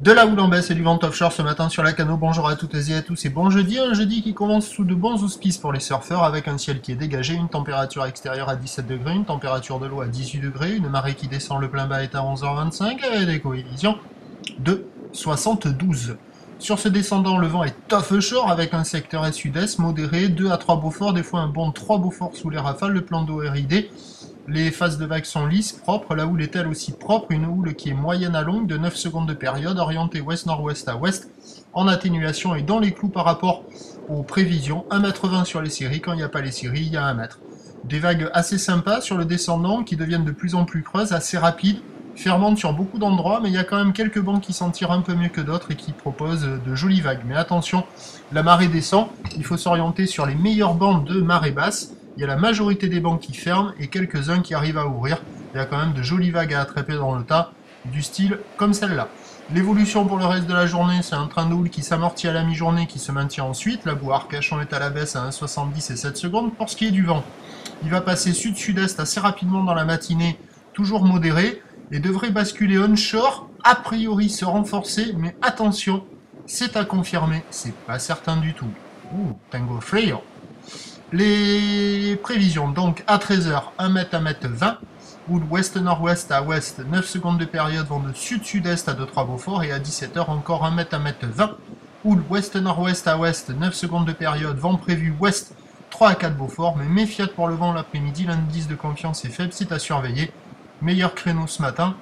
De la houle en baisse et du vent offshore ce matin sur la Cano. Bonjour à toutes et à tous et bon jeudi. Un jeudi qui commence sous de bons auspices pour les surfeurs avec un ciel qui est dégagé, une température extérieure à 17 degrés, une température de l'eau à 18 degrés, une marée qui descend, le plein bas est à 11h25 et des coefficients de 72. Sur ce descendant, le vent est offshore avec un secteur est sud-est modéré, 2 à 3 Beaufort, des fois un bon 3 Beaufort sous les rafales, le plan d'eau est ridé. Les phases de vagues sont lisses, propres, la houle est elle aussi propre, une houle qui est moyenne à longue de 9 secondes de période, orientée ouest-nord-ouest à ouest, en atténuation et dans les clous par rapport aux prévisions, 1,20 m sur les séries, quand il n'y a pas les séries, il y a 1 mètre. Des vagues assez sympas sur le descendant qui deviennent de plus en plus creuses, assez rapides, fermentent sur beaucoup d'endroits, mais il y a quand même quelques bancs qui s'en tirent un peu mieux que d'autres et qui proposent de jolies vagues. Mais attention, la marée descend, il faut s'orienter sur les meilleures bandes de marée basse. Il y a la majorité des bancs qui ferment et quelques-uns qui arrivent à ouvrir. Il y a quand même de jolies vagues à attraper dans le tas, du style comme celle-là. L'évolution pour le reste de la journée, c'est un train de houle qui s'amortit à la mi-journée, qui se maintient ensuite. La boue à Arcachon est à la baisse à 1,70 et 7 secondes. Pour ce qui est du vent, il va passer sud-sud-est assez rapidement dans la matinée, toujours modéré, et devrait basculer onshore, a priori se renforcer, mais attention, c'est à confirmer, c'est pas certain du tout. Ouh, Tango Frio. Les prévisions, donc à 13h, 1 m à 1,20 m, houle ouest-nord-ouest à ouest, 9 secondes de période, vent de sud-sud-est à 2-3 Beaufort, et à 17h encore 1 m à 1,20 m, houle ouest-nord-ouest à ouest, 9 secondes de période, vent prévu ouest, 3 à 4 Beaufort, mais méfiat pour le vent l'après-midi, l'indice de confiance est faible, c'est à surveiller. Meilleur créneau ce matin,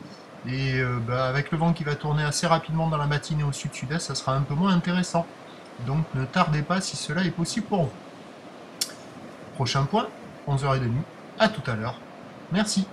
et avec le vent qui va tourner assez rapidement dans la matinée au sud-sud-est, ça sera un peu moins intéressant. Donc ne tardez pas si cela est possible pour vous. Prochain point, 11h30. À tout à l'heure. Merci.